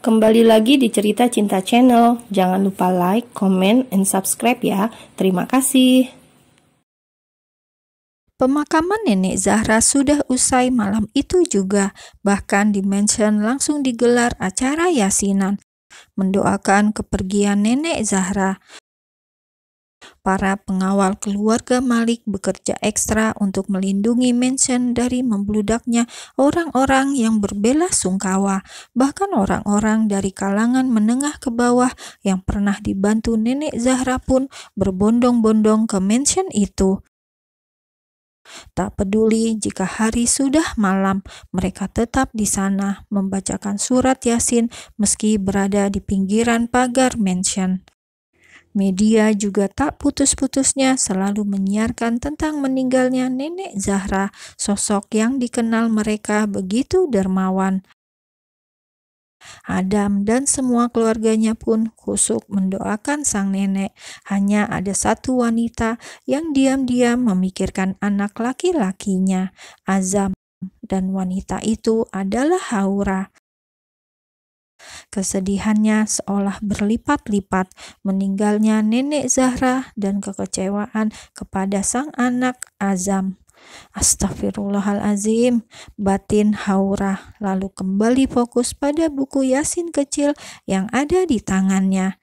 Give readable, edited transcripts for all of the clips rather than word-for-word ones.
Kembali lagi di Cerita Cinta Channel. Jangan lupa like, comment, and subscribe ya. Terima kasih. Pemakaman Nenek Zahra sudah usai malam itu juga. Bahkan di mansion langsung digelar acara yasinan, mendoakan kepergian Nenek Zahra. Para pengawal keluarga Malik bekerja ekstra untuk melindungi mansion dari membludaknya orang-orang yang berbela sungkawa. Bahkan orang-orang dari kalangan menengah ke bawah yang pernah dibantu Nenek Zahra pun berbondong-bondong ke mansion itu. Tak peduli jika hari sudah malam, mereka tetap di sana membacakan surat Yasin meski berada di pinggiran pagar mansion. Media juga tak putus-putusnya selalu menyiarkan tentang meninggalnya Nenek Zahra, sosok yang dikenal mereka begitu dermawan. Adam dan semua keluarganya pun khusyuk mendoakan sang nenek. Hanya ada satu wanita yang diam-diam memikirkan anak laki-lakinya, Azam, dan wanita itu adalah Haura. Kesedihannya seolah berlipat-lipat meninggalnya Nenek Zahra dan kekecewaan kepada sang anak Azam. Astagfirullahalazim, batin Haura lalu kembali fokus pada buku Yasin kecil yang ada di tangannya.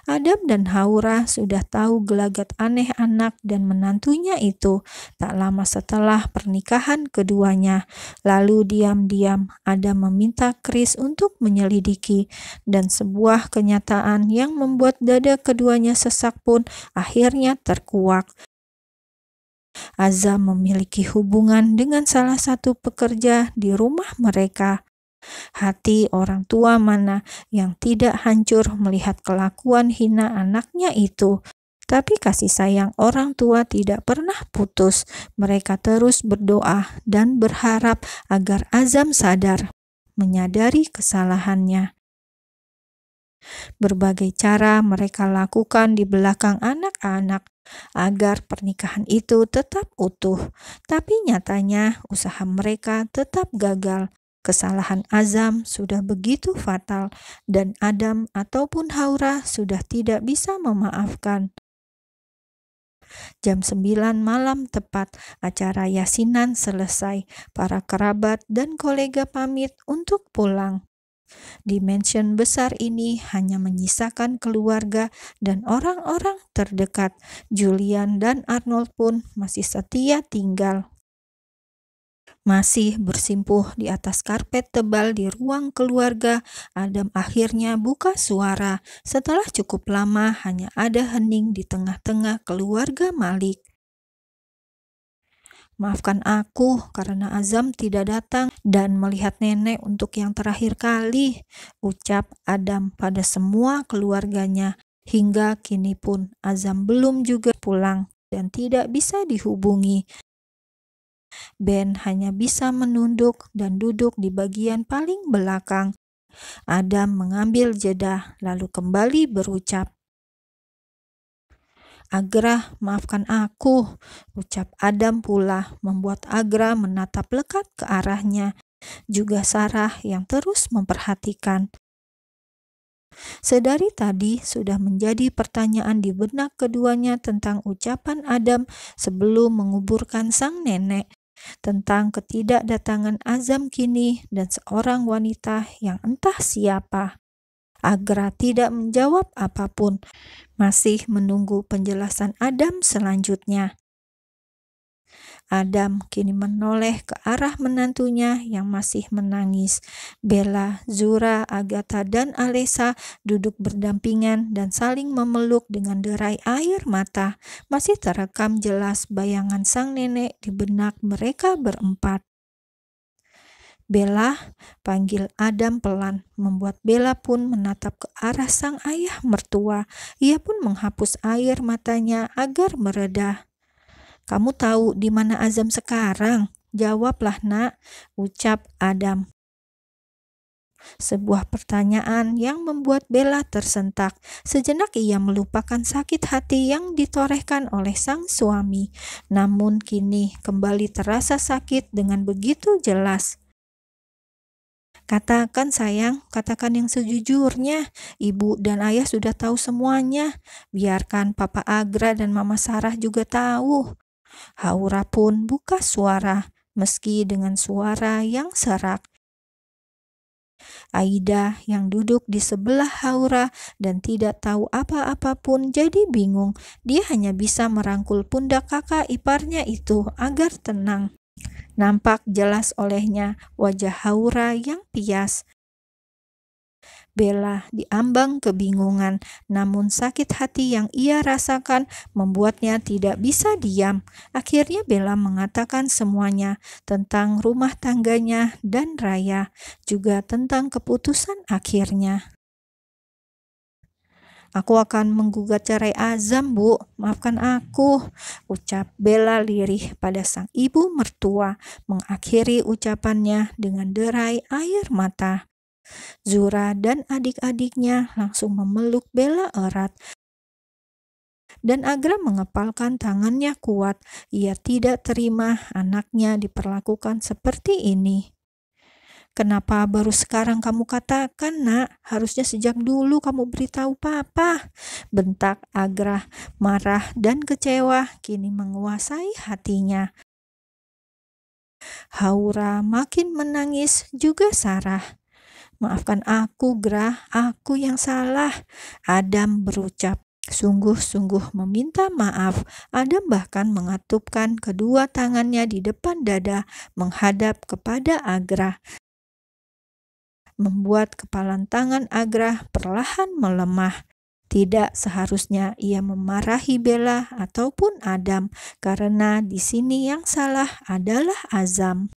Adam dan Haura sudah tahu gelagat aneh anak dan menantunya itu tak lama setelah pernikahan keduanya. Lalu diam-diam Adam meminta Chris untuk menyelidiki, dan sebuah kenyataan yang membuat dada keduanya sesak pun akhirnya terkuak. Azam memiliki hubungan dengan salah satu pekerja di rumah mereka. Hati orang tua mana yang tidak hancur melihat kelakuan hina anaknya itu? Tapi kasih sayang orang tua tidak pernah putus. Mereka terus berdoa dan berharap agar Azam sadar, menyadari kesalahannya. Berbagai cara mereka lakukan di belakang anak-anak agar pernikahan itu tetap utuh. Tapi nyatanya usaha mereka tetap gagal. Kesalahan Azam sudah begitu fatal dan Adam ataupun Haura sudah tidak bisa memaafkan. Jam 9 malam tepat, acara yasinan selesai. Para kerabat dan kolega pamit untuk pulang. Di mansion besar ini hanya menyisakan keluarga dan orang-orang terdekat. Julian dan Arnold pun masih setia tinggal. Masih bersimpuh di atas karpet tebal di ruang keluarga, Adam akhirnya buka suara. Setelah cukup lama hanya ada hening di tengah-tengah keluarga Malik. Maafkan aku karena Azam tidak datang dan melihat nenek untuk yang terakhir kali, ucap Adam pada semua keluarganya. Hingga kini pun Azam belum juga pulang dan tidak bisa dihubungi. Ben hanya bisa menunduk dan duduk di bagian paling belakang. Adam mengambil jeda lalu kembali berucap, "Agra, maafkan aku," ucap Adam pula, membuat Agra menatap lekat ke arahnya. Juga Sarah yang terus memperhatikan. Sedari tadi sudah menjadi pertanyaan di benak keduanya tentang ucapan Adam sebelum menguburkan sang nenek. Tentang ketidakdatangan Azam kini dan seorang wanita yang entah siapa. Agra tidak menjawab apapun, masih menunggu penjelasan Adam selanjutnya. Adam kini menoleh ke arah menantunya yang masih menangis. Bella, Zura, Agatha, dan Alessa duduk berdampingan dan saling memeluk dengan derai air mata. Masih terekam jelas bayangan sang nenek di benak mereka berempat. "Bella," panggil Adam pelan, membuat Bella pun menatap ke arah sang ayah mertua. Ia pun menghapus air matanya agar mereda. "Kamu tahu di mana Azam sekarang?" "Jawablah, Nak," ucap Adam. Sebuah pertanyaan yang membuat Bella tersentak. Sejenak ia melupakan sakit hati yang ditorehkan oleh sang suami. Namun kini kembali terasa sakit dengan begitu jelas. Katakan sayang, katakan yang sejujurnya. Ibu dan ayah sudah tahu semuanya. Biarkan Papa Agra dan Mama Sarah juga tahu. Haura pun buka suara, meski dengan suara yang serak. Aida yang duduk di sebelah Haura dan tidak tahu apa-apa pun jadi bingung. Dia hanya bisa merangkul pundak kakak iparnya itu agar tenang. Nampak jelas olehnya wajah Haura yang pias. Bella diambang kebingungan, namun sakit hati yang ia rasakan membuatnya tidak bisa diam. Akhirnya Bella mengatakan semuanya tentang rumah tangganya dan Raya, juga tentang keputusan akhirnya. "Aku akan menggugat cerai Azam, Bu. Maafkan aku," ucap Bella lirih pada sang ibu mertua, mengakhiri ucapannya dengan derai air mata. Zura dan adik-adiknya langsung memeluk Bella erat. Dan Agra mengepalkan tangannya kuat. Ia tidak terima anaknya diperlakukan seperti ini. "Kenapa baru sekarang kamu katakan, Nak? Harusnya sejak dulu kamu beritahu Papa," bentak Agra. Marah dan kecewa kini menguasai hatinya. Haura makin menangis, juga Sarah. "Maafkan aku, Gra, aku yang salah," Adam berucap. Sungguh-sungguh meminta maaf. Adam bahkan mengatupkan kedua tangannya di depan dada menghadap kepada Agra, membuat kepalan tangan Agra perlahan melemah. Tidak seharusnya ia memarahi Bella ataupun Adam, karena di sini yang salah adalah Azam.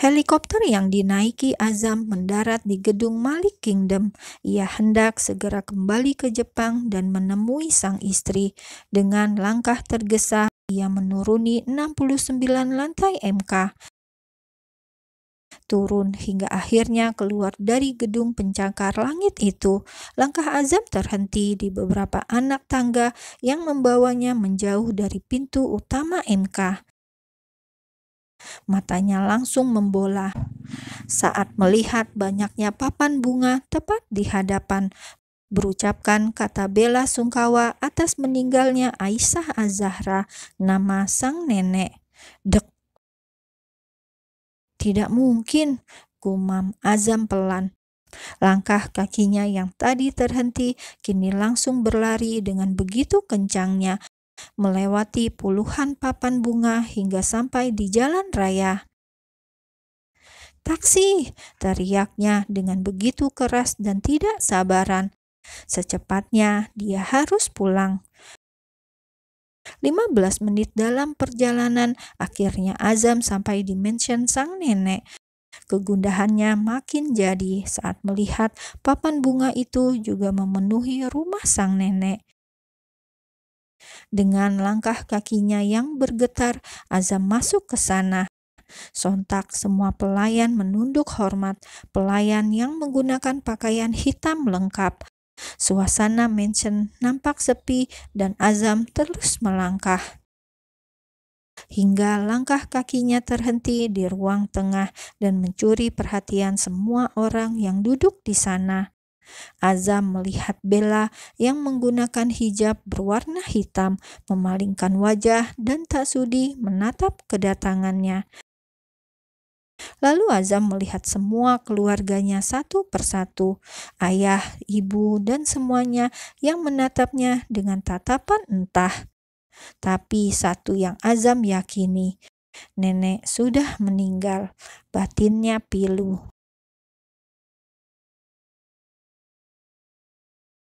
Helikopter yang dinaiki Azam mendarat di gedung Malik Kingdom. Ia hendak segera kembali ke Jepang dan menemui sang istri. Dengan langkah tergesa, ia menuruni 69 lantai MK. Turun hingga akhirnya keluar dari gedung pencakar langit itu. Langkah Azam terhenti di beberapa anak tangga yang membawanya menjauh dari pintu utama MK. Matanya langsung membola saat melihat banyaknya papan bunga tepat di hadapan, berucapkan kata bela sungkawa atas meninggalnya Aisyah Az-Zahra, nama sang nenek. "Dek, tidak mungkin," gumam Azam pelan. Langkah kakinya yang tadi terhenti kini langsung berlari dengan begitu kencangnya, melewati puluhan papan bunga hingga sampai di jalan raya. "Taksi!" teriaknya dengan begitu keras dan tidak sabaran. Secepatnya dia harus pulang. 15 menit dalam perjalanan, akhirnya Azam sampai di mansion sang nenek. Kegundahannya makin jadi saat melihat papan bunga itu juga memenuhi rumah sang nenek. Dengan langkah kakinya yang bergetar, Azam masuk ke sana. Sontak semua pelayan menunduk hormat, pelayan yang menggunakan pakaian hitam lengkap. Suasana mansion nampak sepi dan Azam terus melangkah. Hingga langkah kakinya terhenti di ruang tengah dan mencuri perhatian semua orang yang duduk di sana. Azam melihat Bella yang menggunakan hijab berwarna hitam, memalingkan wajah dan tak sudi menatap kedatangannya. Lalu Azam melihat semua keluarganya satu persatu, ayah, ibu, dan semuanya yang menatapnya dengan tatapan entah. Tapi satu yang Azam yakini, nenek sudah meninggal, batinnya pilu.